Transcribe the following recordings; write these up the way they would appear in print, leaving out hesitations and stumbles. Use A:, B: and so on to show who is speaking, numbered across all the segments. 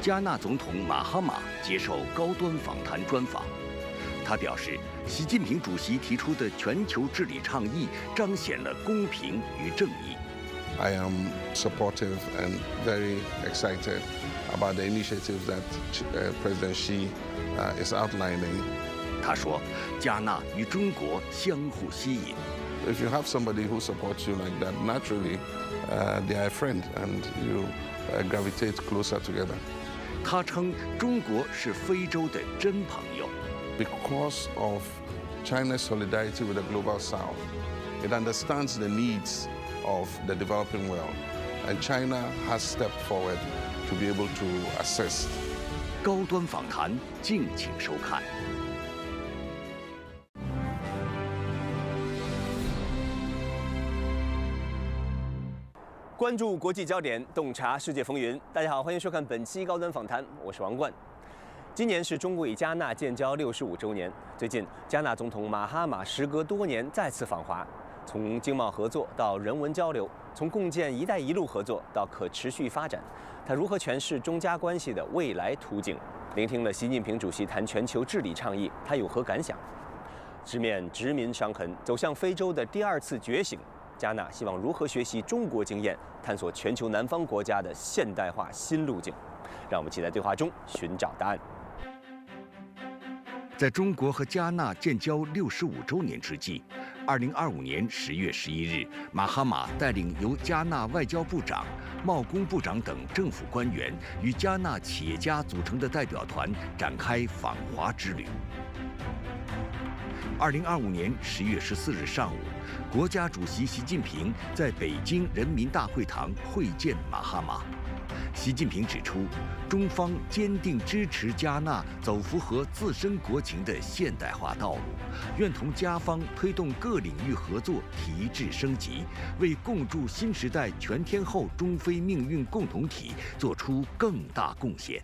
A: 加纳总统马哈马接受高端访谈专访。他表示，习近平主席提出的全球治理倡议彰显了公平与正义。
B: I am supportive and very excited about the initiatives that President Xi is outlining.
A: 他说，加纳与中国相互吸引。
B: If you have somebody who supports you like that, naturally, they are a friend, and you gravitate closer together.
A: 他称中国是非洲的真朋友。
B: Because of China's solidarity with the global South, it understands the needs of the developing world, and China has stepped forward to be able to assist.
A: 高端访谈，敬请收看。
C: 关注国际焦点，洞察世界风云。大家好，欢迎收看本期高端访谈，我是王冠。今年是中国与加纳建交65周年。最近，加纳总统马哈马时隔多年再次访华，从经贸合作到人文交流，从共建“一带一路”合作到可持续发展，他如何诠释中加关系的未来图景？聆听了习近平主席谈全球治理倡议，他有何感想？直面殖民伤痕，走向非洲的第二次觉醒。加纳希望如何学习中国经验，探索全球南方国家的现代化新路径？让我们期待对话中寻找答案。
A: 在中国和加纳建交65周年之际，2025年10月11日，马哈马带领由加纳外交部长、贸工部长等政府官员与加纳企业家组成的代表团展开访华之旅。2025年10月14日上午，国家主席习近平在北京人民大会堂会见马哈马。习近平指出，中方坚定支持加纳走符合自身国情的现代化道路，愿同加方推动各领域合作提质升级，为共筑新时代全天候中非命运共同体作出更大贡献。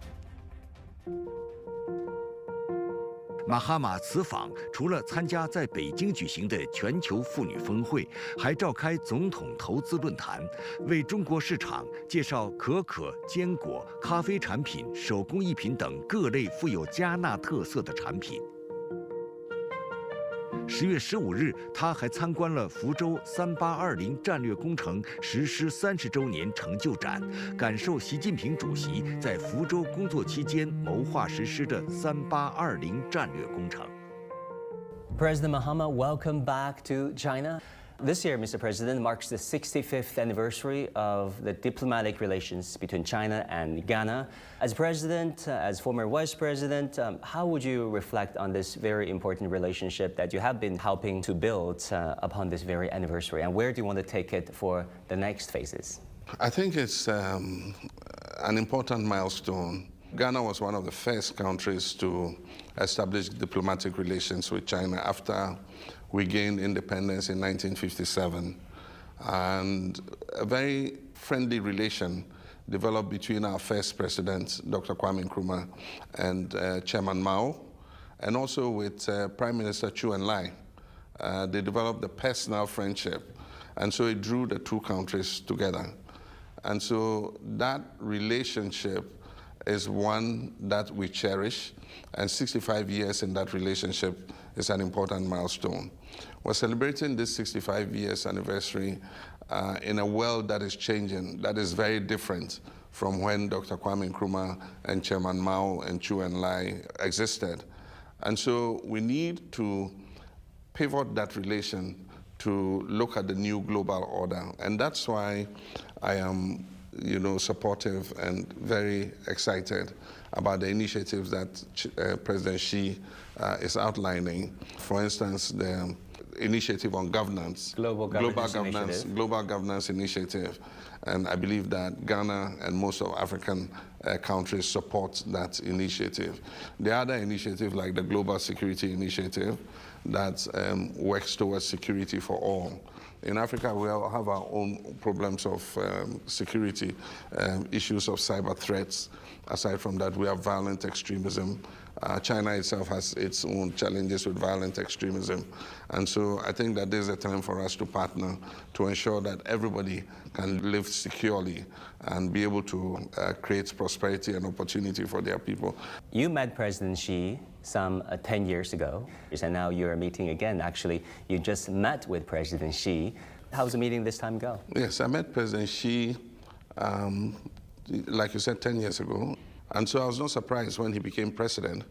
A: 马哈马此访除了参加在北京举行的全球妇女峰会，还召开总统投资论坛，为中国市场介绍可可、坚果、咖啡产品、手工艺品等各类富有加纳特色的产品。10月15日，他还参观了福州3820战略工程实施30周年成就展，感受习近平主席在福州工作期间谋划实施的3820战略工程。
C: President Mahama, welcome back to China. This year, Mr. President, marks the 65th anniversary of the diplomatic relations between China and Ghana. As president, as former vice president, how would you reflect on this very important relationship that you have been helping to build upon this very anniversary? And where do you want to take it for the next phases?
B: I think it's an important milestone. Ghana was one of the first countries to establish diplomatic relations with China after we gained independence in 1957, and a very friendly relation developed between our first president, Dr. Kwame Nkrumah, and Chairman Mao, and also with Prime Minister Chu Enlai. They developed a personal friendship, and so it drew the two countries together. And so that relationship is one that we cherish, and 65 years in that relationship is an important milestone. We're celebrating this 65 years anniversary in a world that is changing, that is very different from when Dr. Kwame Nkrumah and Chairman Mao and Chu Enlai existed. And so we need to pivot that relation to look at the new global order. And that's why I am supportive and very excited about the initiatives that President Xi is outlining. For instance, the initiative on governance, global governance initiative. And I believe that Ghana and most of African countries support that initiative. The other initiative, like the Global Security Initiative, that works towards security for all, In Africa, we all have our own problems of security, issues of cyber threats. Aside from that, we have violent extremism. China itself has its own challenges with violent extremism. And so I think that there's a time for us to partner to ensure that everybody can live securely and be able to create prosperity and opportunity for their people.
C: You met President Xi some 10 years ago, and now you're meeting again. Actually, you just met with President Xi. How's the meeting this time go?
B: Yes, I met President Xi, like you said, 10 years ago. And so I was not surprised when he became president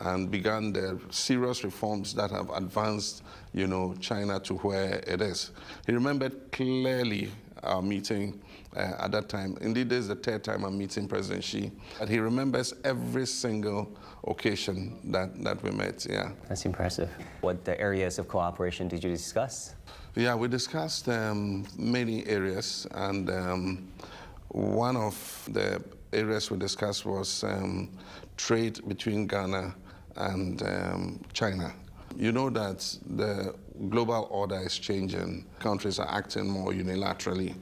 B: and began the serious reforms that have advanced, China to where it is. He remembered clearly our meeting at that time. Indeed, this is the third time I'm meeting President Xi. But he remembers every single occasion that we met, yeah.
C: That's impressive. What areas of cooperation did you discuss?
B: Yeah, we discussed many areas, and one of the areas we discussed was trade between Ghana and China. You know that the global order is changing. Countries are acting more unilaterally.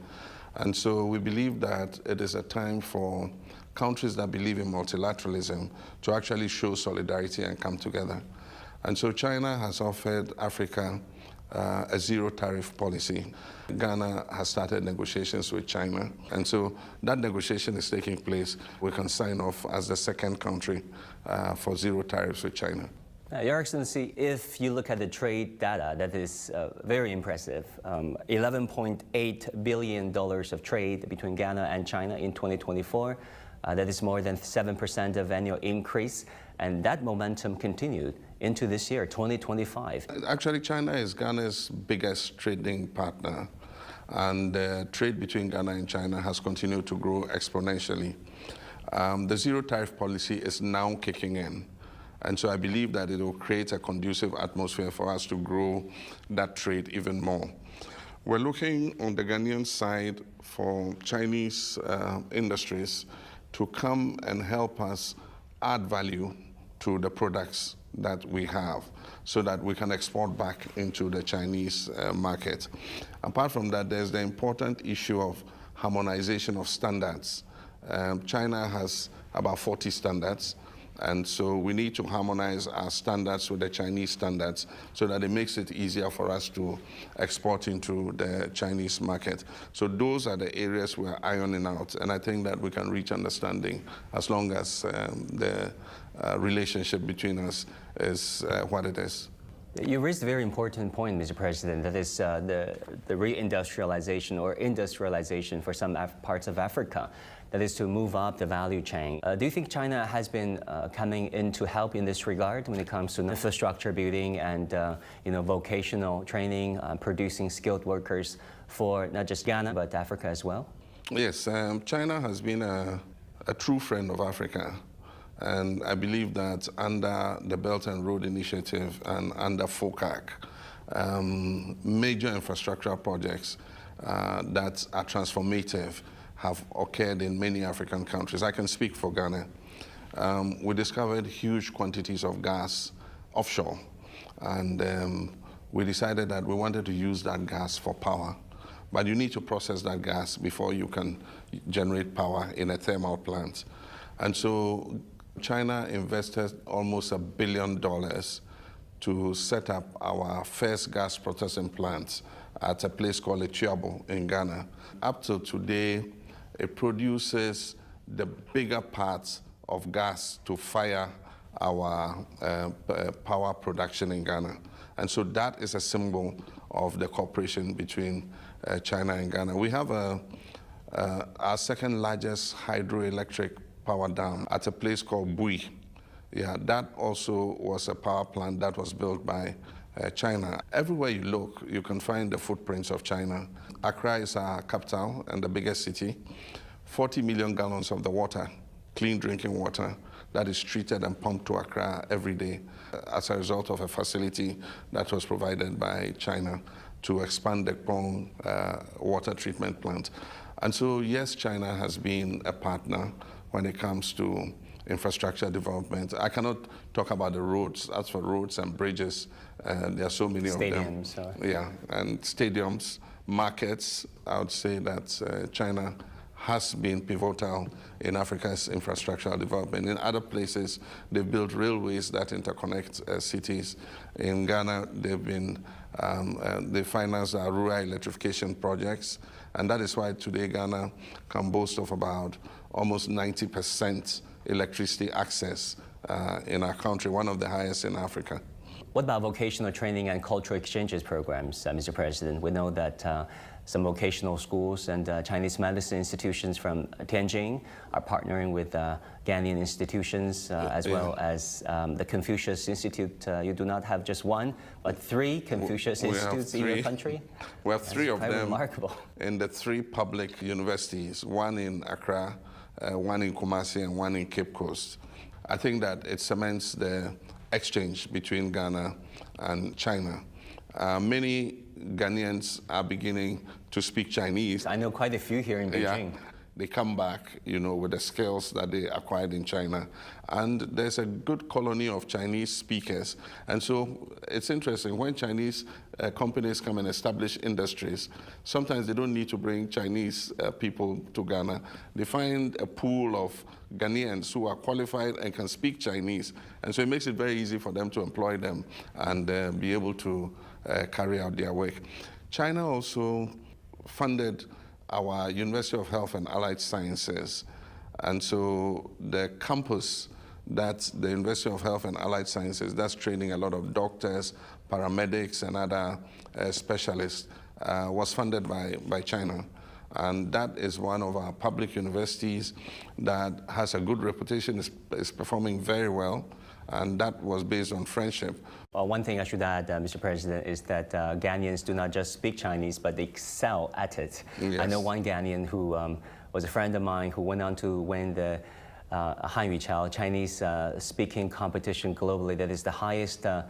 B: And so we believe that it is a time for countries that believe in multilateralism to actually show solidarity and come together. And so China has offered Africa a zero tariff policy. Ghana has started negotiations with China. And so that negotiation is taking place. We can sign off as the second country for zero tariffs with China.
C: Your Excellency, if you look at the trade data, that is very impressive. $11.8 billion of trade between Ghana and China in 2024. That is more than 7% of annual increase. And that momentum continued into this year, 2025. Actually,
B: China is Ghana's biggest trading partner. And trade between Ghana and China has continued to grow exponentially. The zero tariff policy is now kicking in. And so I believe that it will create a conducive atmosphere for us to grow that trade even more. We're looking on the Ghanaian side for Chinese industries to come and help us add value to the products that we have so that we can export back into the Chinese market. Apart from that, there's the important issue of harmonization of standards. China has about 40 standards, and so we need to harmonize our standards with the Chinese standards so that it makes it easier for us to export into the Chinese market. So those are the areas we're ironing out, and I think that we can reach understanding as long as the relationship between us is what it is.
C: You raised a very important point, Mr. President, that is the reindustrialization or industrialization for some parts of Africa. That is to move up the value chain. Do you think China has been coming in to help in this regard when it comes to infrastructure building and vocational training, producing skilled workers for not just Ghana but Africa as well?
B: Yes, China has been a true friend of Africa. And I believe that under the Belt and Road Initiative and under FOCAC, major infrastructural projects that are transformative have occurred in many African countries. I can speak for Ghana. We discovered huge quantities of gas offshore, and we decided that we wanted to use that gas for power. But you need to process that gas before you can generate power in a thermal plant. And so China invested almost $1 billion to set up our first gas processing plant at a place called Etuabo in Ghana. Up till today, it produces the bigger parts of gas to fire our power production in Ghana. And so that is a symbol of the cooperation between China and Ghana. We have our second largest hydroelectric power dam at a place called Bui. Yeah, that also was a power plant that was built by China. Everywhere you look, you can find the footprints of China. Accra is our capital and the biggest city. 40 million gallons of the water, clean drinking water, that is treated and pumped to Accra every day as a result of a facility that was provided by China to expand the Kpong water treatment plant. And so, yes, China has been a partner when it comes to infrastructure development. I cannot talk about the roads. As for roads and bridges, there are so many of them.
C: Stadiums.
B: Yeah, and stadiums. markets, I would say that China has been pivotal in Africa's infrastructural development. In other places, they've built railways that interconnect cities. In Ghana, they finance rural electrification projects, and that is why today Ghana can boast of about almost 90% electricity access in our country, one of the highest in Africa.
D: What about vocational training and cultural exchanges programs, Mr. President? We know that some vocational schools and Chinese medicine institutions from Tianjin are partnering with Ghanaian institutions as well as the Confucius Institute. You do not have just one, but three Confucius institutes in your country?
B: We have three of them
D: remarkable.
B: In the three public universities, one in Accra, one in Kumasi, and one in Cape Coast. I think that it cements the exchange between Ghana and China. Many Ghanaians are beginning to speak Chinese.
D: I know quite a few here in Beijing.
B: Yeah. They come back, with the skills that they acquired in China. And there's a good colony of Chinese speakers. And so it's interesting, when Chinese companies come and establish industries, sometimes they don't need to bring Chinese people to Ghana. They find a pool of Ghanaians who are qualified and can speak Chinese. And so it makes it very easy for them to employ them and be able to carry out their work. China also funded our University of Health and Allied Sciences. And so the campus that the University of Health and Allied Sciences, that's training a lot of doctors, paramedics, and other specialists, was funded by China. And that is one of our public universities that has a good reputation, is performing very well, and that was based on friendship.
D: One thing I should add, Mr. President, is that Ghanaians do not just speak Chinese, but they excel at it.
B: Yes.
D: I know one Ghanaian who was a friend of mine who went on to win the Hanyu Chinese speaking competition globally. That is the highest, the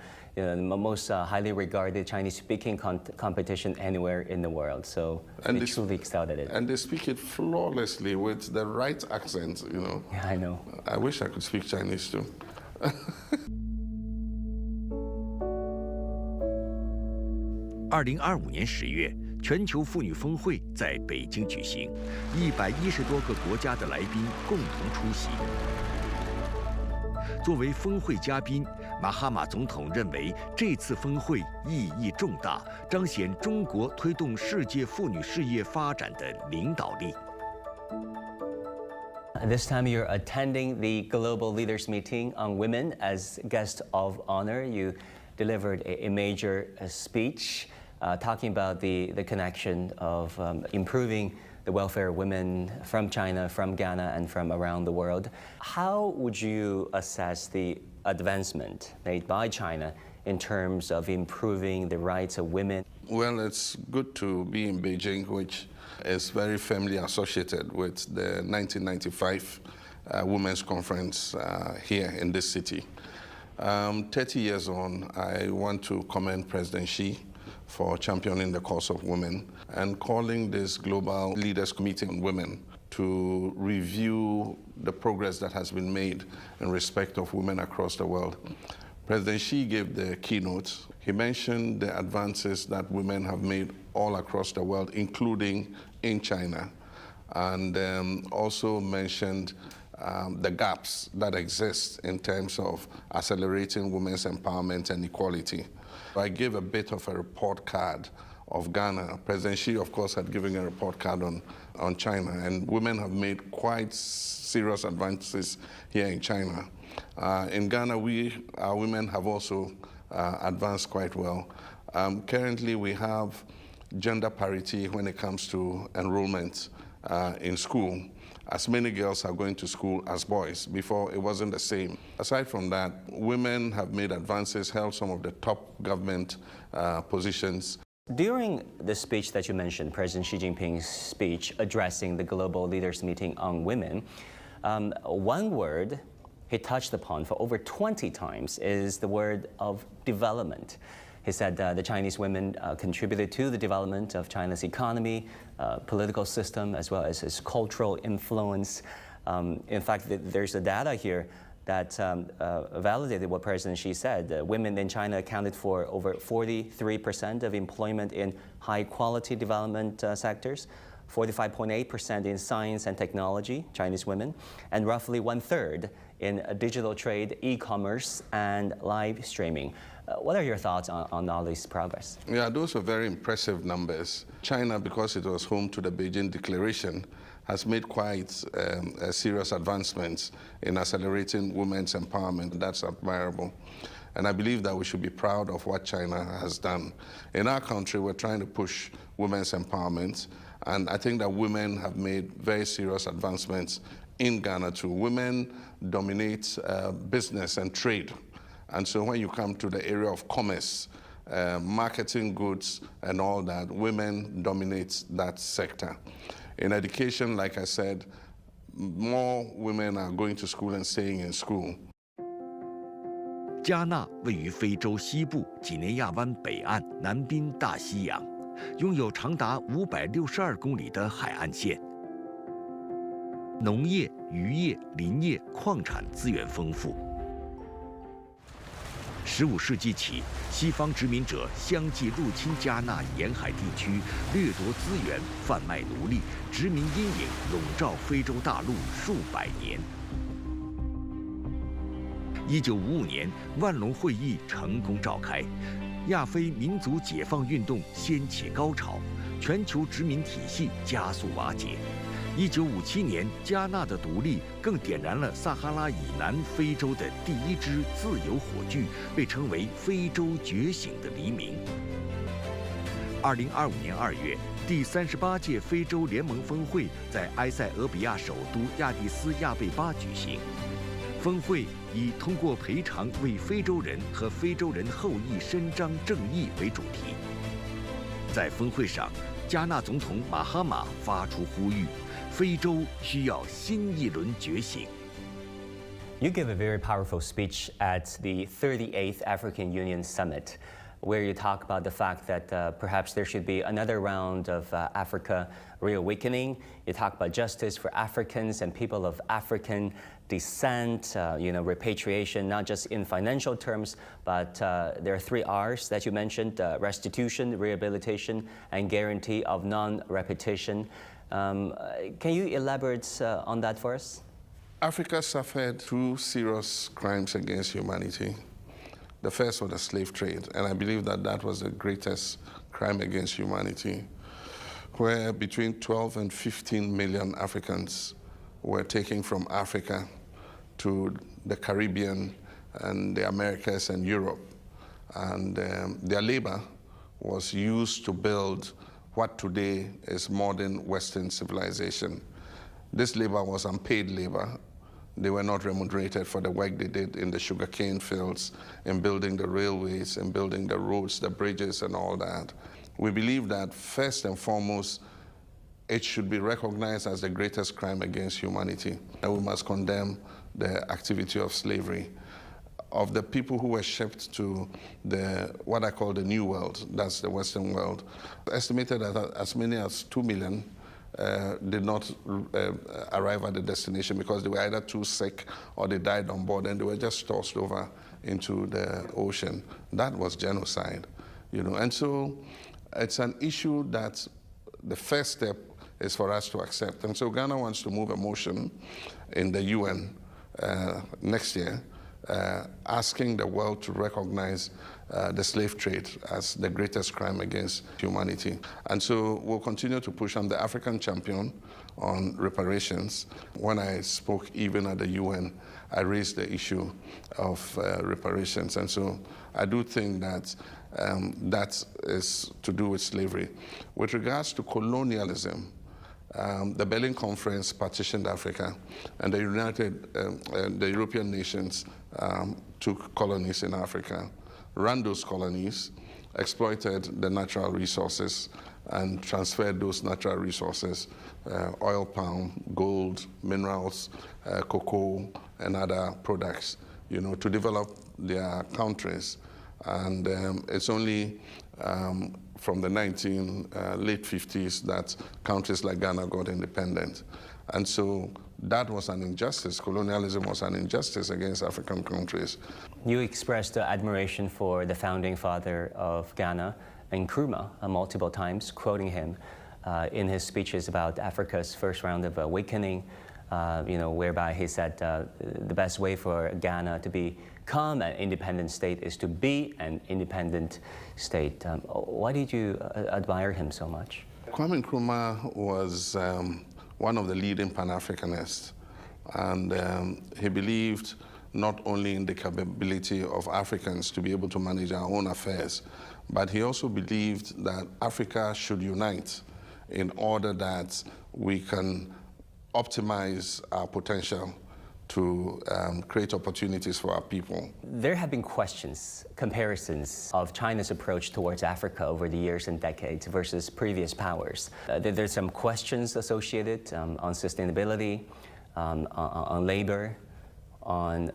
D: most highly regarded Chinese speaking competition anywhere in the world. So they truly excelled at it.
B: And they speak it flawlessly with the right accent,
D: Yeah, I know.
B: I wish I could speak Chinese too.
A: 2025年10月，全球妇女峰会在北京举行，110多个国家的来宾共同出席。作为峰会嘉宾，马哈马总统认为这次峰会意义重大，彰显中国推动世界妇女事业发展的领导力。
D: This time you're attending the Global Leaders Meeting on Women as guest of honor. You delivered a major speech talking about the connection of improving the welfare of women from China, from Ghana, and from around the world. How would you assess the advancement made by China in terms of improving the rights of women?
B: Well, it's good to be in Beijing, which is very firmly associated with the 1995 Women's Conference here in this city. 30 years on, I want to commend President Xi for championing the cause of women and calling this Global Leaders Committee on Women to review the progress that has been made in respect of women across the world. President Xi gave the keynote. He mentioned the advances that women have made all across the world, including in China, and also mentioned the gaps that exist in terms of accelerating women's empowerment and equality. I gave a bit of a report card of Ghana. President Xi, of course, had given a report card on China, and women have made quite serious advances here in China. In Ghana, our women have also advanced quite well. Currently, we have gender parity when it comes to enrollment in school. As many girls are going to school as boys. Before, it wasn't the same. Aside from that, women have made advances, held some of the top government positions.
D: During the speech that you mentioned, President Xi Jinping's speech addressing the Global Leaders Meeting on Women, one word he touched upon for over 20 times is the word of development. He said the Chinese women contributed to the development of China's economy, political system, as well as its cultural influence. In fact, there's a data here that validated what President Xi said. Women in China accounted for over 43% of employment in high-quality development sectors, 45.8% in science and technology, Chinese women, and roughly 1/3 in digital trade, e-commerce, and live streaming. What are your thoughts on all this progress?
B: Yeah, those are very impressive numbers. China, because it was home to the Beijing Declaration, has made quite serious advancements in accelerating women's empowerment. That's admirable. And I believe that we should be proud of what China has done. In our country, we're trying to push women's empowerment. And I think that women have made very serious advancements in Ghana too. Women dominate business and trade. And so when you come to the area of commerce, marketing goods and all that, women dominate that sector. In education, like I said, more women are going to school and staying in school.
A: 加纳位于非洲西部几内亚湾北岸，南滨大西洋，拥有长达562公里的海岸线。农业、渔业、林业、矿产资源丰富。15世纪起，西方殖民者相继入侵加纳沿海地区，掠夺资源，贩卖奴隶，殖民阴影笼罩非洲大陆数百年。1955年，万隆会议成功召开，亚非民族解放运动掀起高潮，全球殖民体系加速瓦解。1957年，加纳的独立更点燃了撒哈拉以南非洲的第一支自由火炬，被称为非洲觉醒的黎明。2025年2月，第38届非洲联盟峰会在埃塞俄比亚首都亚的斯亚贝巴举行。峰会以通过赔偿为非洲人和非洲人后裔伸张正义为主题。在峰会上，加纳总统马哈马发出呼吁。非洲需要新一轮觉醒。
D: You give a very powerful speech at the 38th African Union Summit, where you talk about the fact that perhaps there should be another round of Africa reawakening. You talk about justice for Africans and people of African descent, repatriation, not just in financial terms, but there are 3 R's that you mentioned, restitution, rehabilitation, and guarantee of non-repetition. Can you elaborate on that for us?
B: Africa suffered 2 serious crimes against humanity. The first was the slave trade, and I believe that that was the greatest crime against humanity, where between 12 and 15 million Africans were taken from Africa to the Caribbean and the Americas and Europe. And their labor was used to build what today is modern Western civilization. This labor was unpaid labor. They were not remunerated for the work they did in the sugarcane fields, in building the railways, in building the roads, the bridges, and all that. We believe that first and foremost, it should be recognized as the greatest crime against humanity, and we must condemn the activity of slavery. Of the people who were shipped to what I call the New World, that's the Western world, estimated that as many as 2 million did not arrive at the destination because they were either too sick or they died on board and they were just tossed over into the ocean. That was genocide, And so it's an issue that the first step is for us to accept. And so Ghana wants to move a motion in the UN next year asking the world to recognize the slave trade as the greatest crime against humanity. And so we'll continue to push. I'm the African champion on reparations. When I spoke even at the UN, I raised the issue of reparations. And so I do think that that is to do with slavery. With regards to colonialism, the Berlin Conference partitioned Africa, and the European nations took colonies in Africa, ran those colonies, exploited the natural resources, and transferred those natural resources, oil palm, gold, minerals, cocoa, and other products, to develop their countries. And it's only from the late 50s that countries like Ghana got independent. And so that was an injustice. Colonialism was an injustice against African countries.
D: You expressed admiration for the founding father of Ghana, Nkrumah, multiple times, quoting him in his speeches about Africa's first round of awakening, whereby he said the best way for Ghana to become an independent state is to be an independent state. Why did you admire him so much?
B: Kwame Nkrumah was one of the leading Pan-Africanists, and he believed not only in the capability of Africans to be able to manage our own affairs, but he also believed that Africa should unite in order that we can optimize our potential to create opportunities for our people.
D: There have been questions, comparisons of China's approach towards Africa over the years and decades versus previous powers. There's some questions associated on sustainability, on labor, on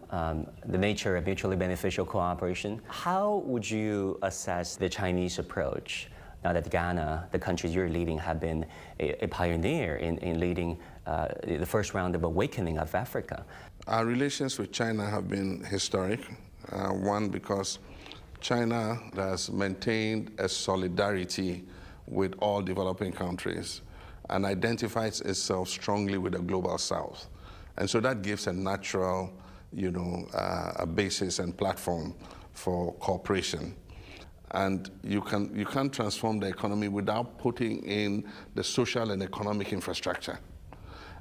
D: the nature of mutually beneficial cooperation. How would you assess the Chinese approach now that Ghana, the countries you're leading, have been a pioneer in leading the first round of awakening of Africa?
B: Our relations with China have been historic. One, because China has maintained a solidarity with all developing countries and identifies itself strongly with the global South. And so that gives a natural, a basis and platform for cooperation. And you can't transform the economy without putting in the social and economic infrastructure.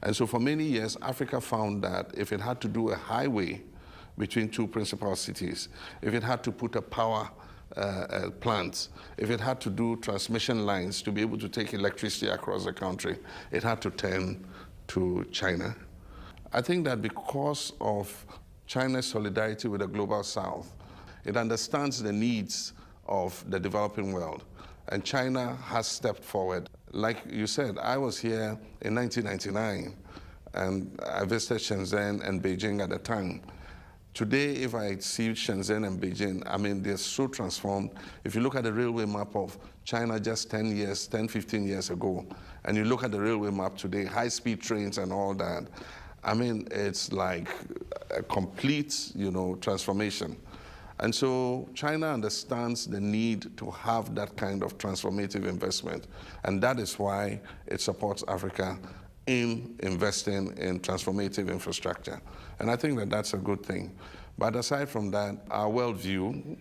B: And so for many years, Africa found that if it had to do a highway between two principal cities, if it had to put a power plant, if it had to do transmission lines to be able to take electricity across the country, it had to turn to China. I think that because of China's solidarity with the global South, it understands the needs of the developing world. And China has stepped forward. Like you said, I was here in 1999, and I visited Shenzhen and Beijing at the time. Today, if I see Shenzhen and Beijing, they're so transformed. If you look at the railway map of China just 10, 15 years ago, and you look at the railway map today, high-speed trains and all that, it's like a complete, transformation. And so China understands the need to have that kind of transformative investment. And that is why it supports Africa in investing in transformative infrastructure. And I think that that's a good thing. But aside from that, our worldview,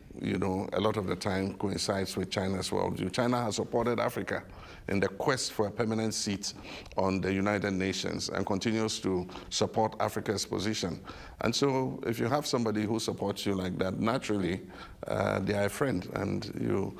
B: a lot of the time coincides with China's worldview. China has supported Africa in the quest for a permanent seat on the United Nations and continues to support Africa's position. And so if you have somebody who supports you like that, naturally, they are a friend, and you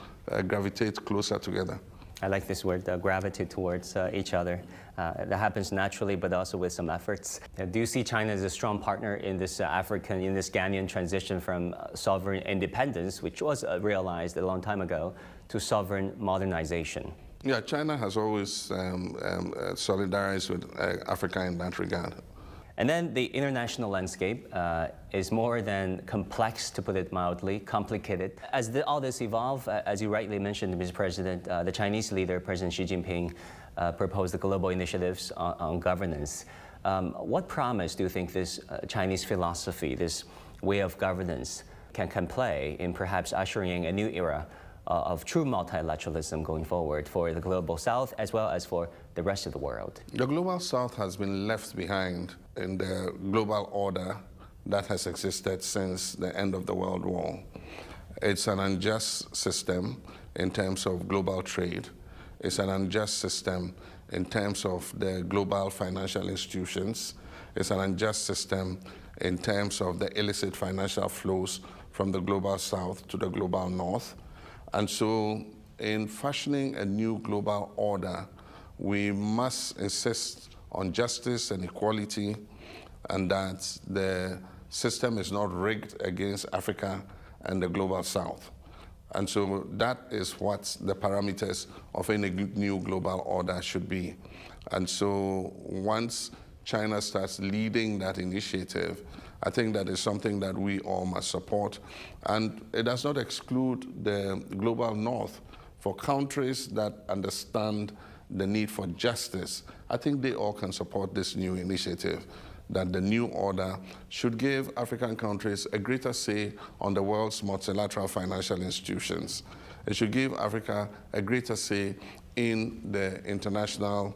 B: gravitate closer together.
D: I like this word, gravitate towards each other. That happens naturally, but also with some efforts. Do you see China as a strong partner in this Ghanaian transition from sovereign independence, which was realized a long time ago, to sovereign modernization?
B: Yeah, China has always solidarized with Africa in that regard.
D: And then the international landscape is more than complex, to put it mildly, complicated. As all this evolve, as you rightly mentioned, Mr. President, the Chinese leader, President Xi Jinping, proposed the global initiatives on governance. What promise do you think this Chinese philosophy, this way of governance, can play in perhaps ushering in a new era of true multilateralism going forward for the global South as well as for the rest of the world?
B: The global South has been left behind in the global order that has existed since the end of the World War. It's an unjust system in terms of global trade. It's an unjust system in terms of the global financial institutions. It's an unjust system in terms of the illicit financial flows from the global South to the global North. And so in fashioning a new global order, we must insist on justice and equality, and that the system is not rigged against Africa and the global South. And so that is what the parameters of any new global order should be. And so once China starts leading that initiative, I think that is something that we all must support. And it does not exclude the global North for countries that understand the need for justice, I think they all can support this new initiative, that the new order should give African countries a greater say on the world's multilateral financial institutions. It should give Africa a greater say in the international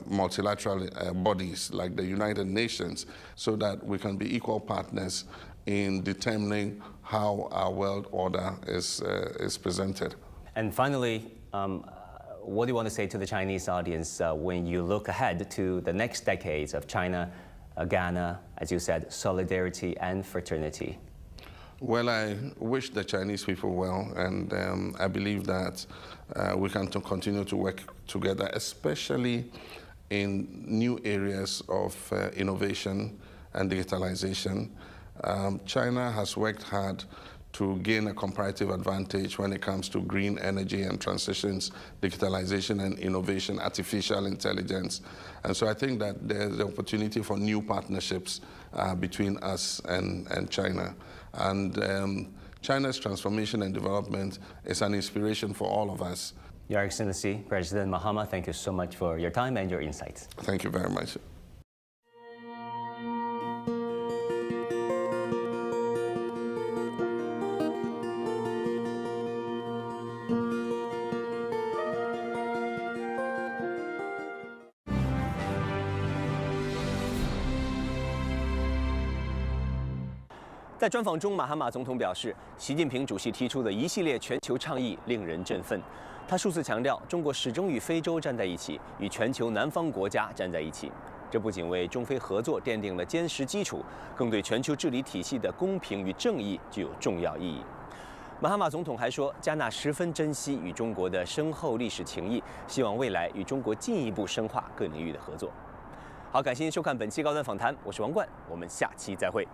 B: multilateral bodies like the United Nations, so that we can be equal partners in determining how our world order is presented.
D: And finally, what do you want to say to the Chinese audience when you look ahead to the next decades of China, Ghana, as you said, solidarity and fraternity?
B: Well, I wish the Chinese people well, and I believe that we can continue to work together, especially in new areas of innovation and digitalization. China has worked hard to gain a comparative advantage when it comes to green energy and transitions, digitalization and innovation, artificial intelligence. And so I think that there's the opportunity for new partnerships between us and China. And China's transformation and development is an inspiration for all of us.
D: Your Excellency, President Mahama, thank you so much for your time and your insights.
B: Thank you very much.
C: 在专访中，马哈马总统表示，习近平主席提出的一系列全球倡议令人振奋。他数次强调，中国始终与非洲站在一起，与全球南方国家站在一起。这不仅为中非合作奠定了坚实基础，更对全球治理体系的公平与正义具有重要意义。马哈马总统还说，加纳十分珍惜与中国的深厚历史情谊，希望未来与中国进一步深化各领域的合作。好，感谢您收看本期高端访谈，我是王冠，我们下期再会。